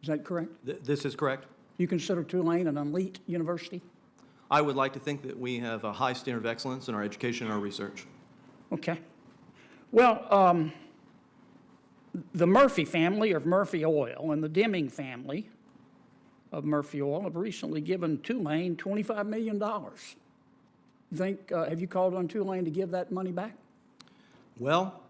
Is that correct? This is correct. You consider Tulane an elite university? I would like to think that we have a high standard of excellence in our education and our research. Okay. Well, the Murphy family of Murphy Oil and the Deming family of Murphy Oil have recently given Tulane $25 million. Have you called on Tulane to give that money back? Well,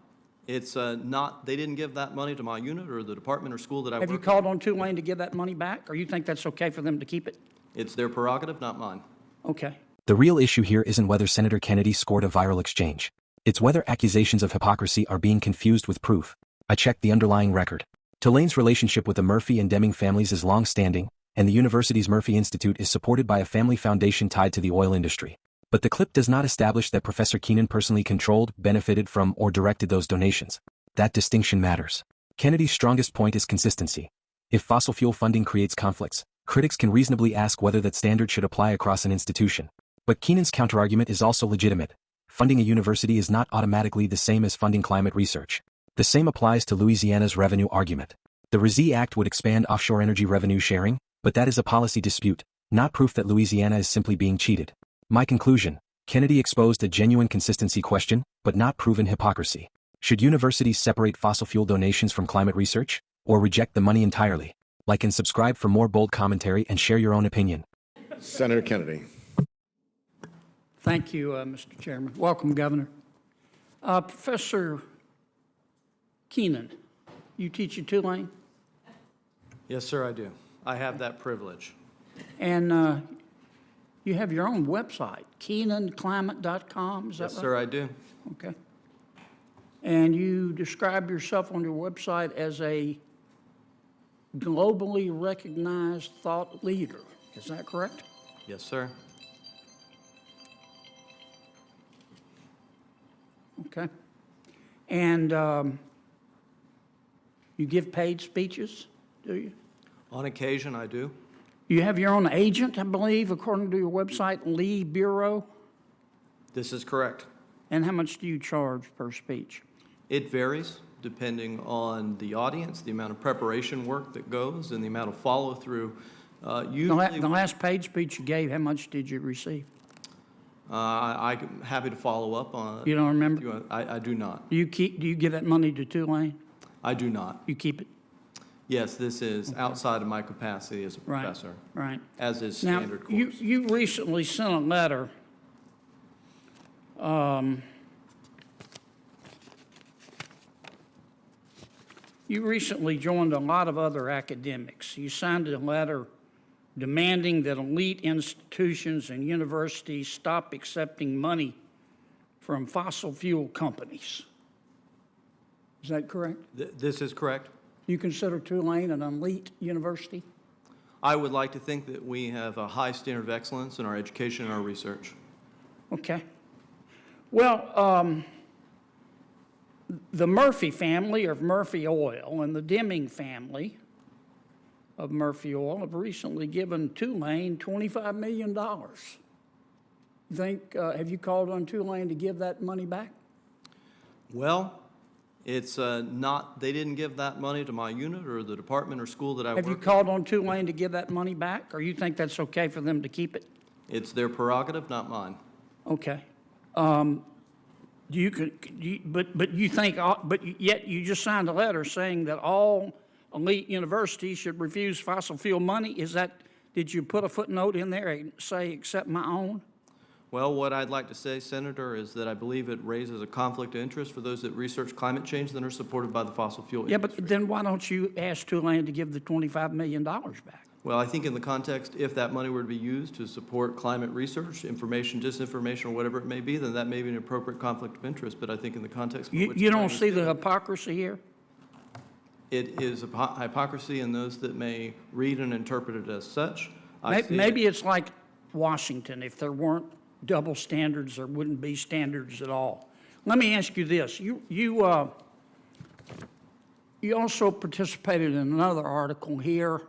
it's not, they didn't give that money to my unit or the department or school that I work Have you called on Tulane to give that money back, or you think that's okay for them to keep it? It's their prerogative, not mine. Okay. The real issue here isn't whether Senator Kennedy scored a viral exchange. It's whether accusations of hypocrisy are being confused with proof. I checked the underlying record. Tulane's relationship with the Murphy and Deming families is long-standing, and the university's Murphy Institute is supported by a family foundation tied to the oil industry. But the clip does not establish that Professor Keenan personally controlled, benefited from, or directed those donations. That distinction matters. Kennedy's strongest point is consistency. If fossil fuel funding creates conflicts, critics can reasonably ask whether that standard should apply across an institution. But Keenan's counterargument is also legitimate. Funding a university is not automatically the same as funding climate research. The same applies to Louisiana's revenue argument. The RISI Act would expand offshore energy revenue sharing, but that is a policy dispute, not proof that Louisiana is simply being cheated. My conclusion: Kennedy exposed a genuine consistency question, but not proven hypocrisy. Should universities separate fossil fuel donations from climate research, or reject the money entirely? Like and subscribe for more bold commentary and share your own opinion. Senator Kennedy. Thank you, Mr. Chairman. Welcome, Governor. Professor Keenan, you teach at Tulane? Yes, sir, I do. I have that privilege. And you have your own website, KeenanClimate.com, is that right? Yes, sir, I do. Okay. And you describe yourself on your website as a globally recognized thought leader. Is that correct? Yes, sir. Okay. And you give paid speeches, do you? On occasion, I do. You have your own agent, I believe, according to your website, Lee Bureau. This is correct. And how much do you charge per speech? It varies depending on the audience, the amount of preparation work that goes, and the amount of follow-through. The last paid speech you gave, how much did you receive? I'm happy to follow up on. You don't remember? I do not. Do you give that money to Tulane? I do not. You keep it? Yes, this is outside of my capacity as a professor. Right. As is Now, standard course. you recently sent a letter you recently joined a lot of other academics. You signed a letter demanding that elite institutions and universities stop accepting money from fossil fuel companies. Is that correct? This is correct. You consider Tulane an elite university? I would like to think that we have a high standard of excellence in our education and our research. Okay. Well, the Murphy family of Murphy Oil and the Deming family of Murphy Oil have recently given Tulane $25 million. Have you called on Tulane to give that money back? Well, it's not, they didn't give that money to my unit or the department or school that I work Have you called on Tulane to give that money back, or you think that's okay for them to keep it? It's their prerogative, not mine. Okay. But yet you just signed a letter saying that all elite universities should refuse fossil fuel money. Did you put a footnote in there and say, except my own? Well, what I'd like to say, Senator, is that I believe it raises a conflict of interest for those that research climate change that are supported by the fossil fuel industry. Yeah, but then why don't you ask Tulane to give the $25 million back? Well, I think in the context, if that money were to be used to support climate research, information, disinformation, or whatever it may be, then that may be an appropriate conflict of interest. But I think in the context of which you don't see the hypocrisy here? It is hypocrisy in those that may read and interpret it as such. Maybe it's like Washington. If there weren't double standards, there wouldn't be standards at all. Let me ask you this. You also participated in another article here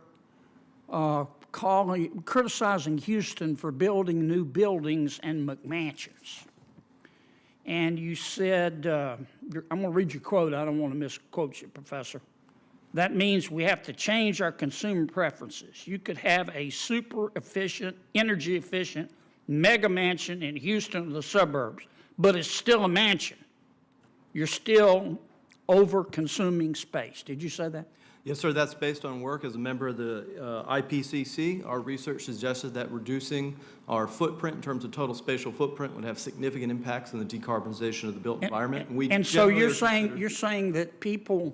criticizing Houston for building new buildings and McMansions. And you said, I'm going to read your quote. I don't want to misquote you, Professor. That means we have to change our consumer preferences. You could have a super efficient, energy efficient mega mansion in Houston or the suburbs, but it's still a mansion. You're still over consuming space. Did you say that? Yes, sir, that's based on work as a member of the IPCC. Our research suggested that reducing our footprint in terms of total spatial footprint would have significant impacts on the decarbonization of the built environment. And so you're saying that people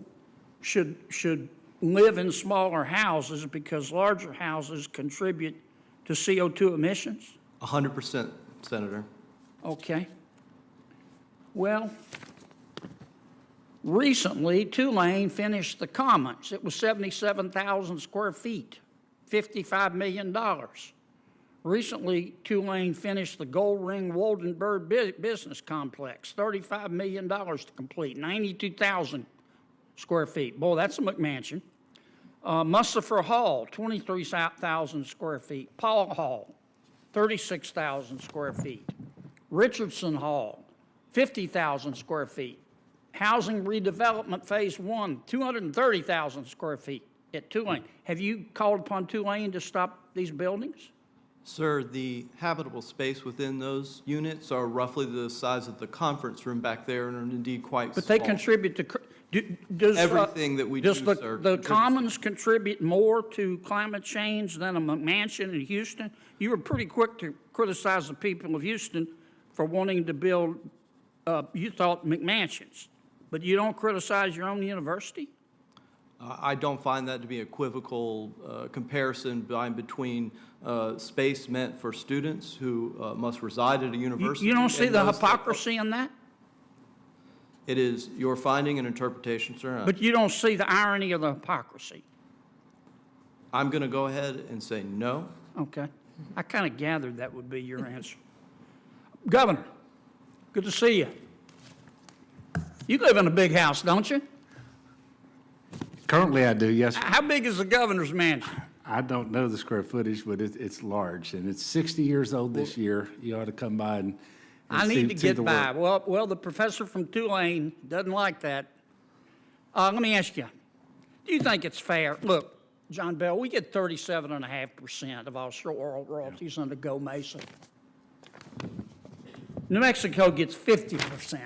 should live in smaller houses because larger houses contribute to CO2 emissions? 100%, Senator. Okay. Well, recently, Tulane finished the Commons. It was 77,000 square feet, $55 million. Recently, Tulane finished the Gold Ring Woldenberg Business Complex, $35 million to complete, 92,000 square feet. Boy, that's a McMansion. Mustapher Hall, 23,000 square feet. Paul Hall, 36,000 square feet. Richardson Hall, 50,000 square feet. Housing redevelopment phase 1, 230,000 square feet at Tulane. Have you called upon Tulane to stop these buildings? Sir, the habitable space within those units are roughly the size of the conference room back there and are indeed quite small. But they contribute to, does everything that we do, does sir. the Commons contribute more to climate change than a McMansion in Houston? You were pretty quick to criticize the people of Houston for wanting to build, you thought, McMansions, but you don't criticize your own university? I don't find that to be equivocal comparison between space meant for students who must reside at a university. You don't see and the those hypocrisy in that? It is your finding and interpretation, sir. But you don't see the irony of the hypocrisy? I'm going to go ahead and say no. Okay. I kind of gathered that would be your answer. Governor, good to see you. You live in a big house, don't you? Currently, I do, yes. How big is the governor's mansion? I don't know the square footage, but it's large, and it's 60 years old this year. You ought to come by and I see need to get the by. work. Well, the professor from Tulane doesn't like that. Let me ask you, do you think it's fair? Look, John Bell, we get 37.5% of offshore royalties under Go Mesa. New Mexico gets 50%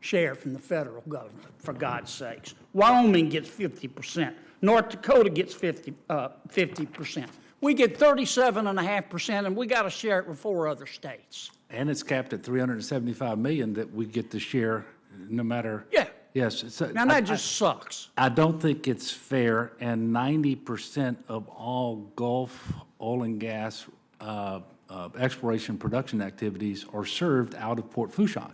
share from the federal government, for God's sakes. Wyoming gets 50%. North Dakota gets 50%. We get 37.5%, and we got to share it with 4 other states. And it's capped at $375 million that we get to share no matter. Yeah. Yes. So Now, that just sucks. I don't think it's fair, and 90% of all Gulf oil and gas exploration production activities are served out of Port Fourchon.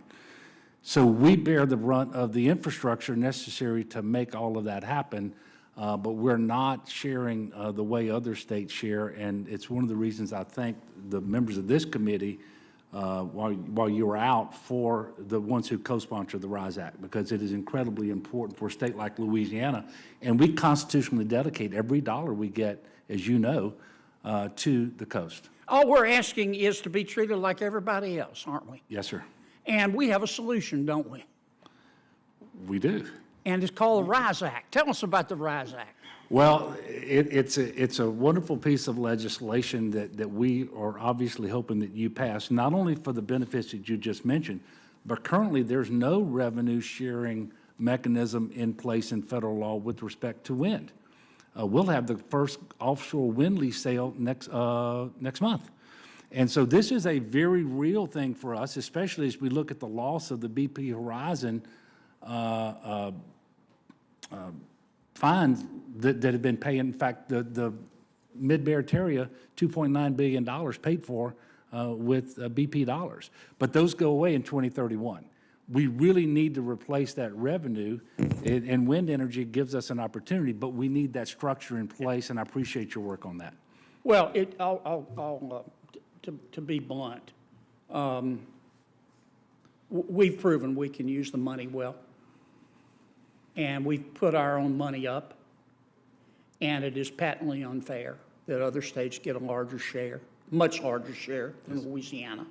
So we bear the brunt of the infrastructure necessary to make all of that happen, but we're not sharing the way other states share, and it's one of the reasons I thank the members of this committee while you were out for the ones who co-sponsored the RISE Act, because it is incredibly important for a state like Louisiana, and we constitutionally dedicate every dollar we get, as you know, to the coast. All we're asking is to be treated like everybody else, aren't we? Yes, sir. And we have a solution, don't we? We do. And it's called the RISE Act. Tell us about the RISE Act. Well, it's a wonderful piece of legislation that we are obviously hoping that you pass, not only for the benefits that you just mentioned, but currently there's no revenue sharing mechanism in place in federal law with respect to wind. We'll have the first offshore wind lease sale next month. And so this is a very real thing for us, especially as we look at the loss of the BP Horizon fines that have been paying. In fact, the Mid-Barataria, $2.9 billion paid for with BP dollars. But those go away in 2031. We really need to replace that revenue, and wind energy gives us an opportunity, but we need that structure in place, and I appreciate your work on that. Well, to be blunt, we've proven we can use the money well, and we've put our own money up, and it is patently unfair that other states get a larger share, much larger share than Louisiana.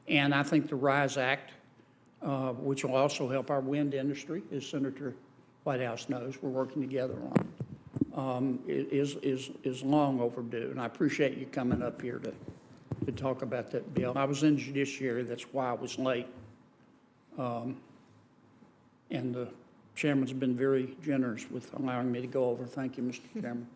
And I think the RISE Act, which will also help our wind industry, as Senator White House knows we're working together on, is long overdue. And I appreciate you coming up here to talk about that bill. I was in Judiciary, that's why I was late. And the chairman's been very generous with allowing me to go over. Thank you, Mr. Chairman.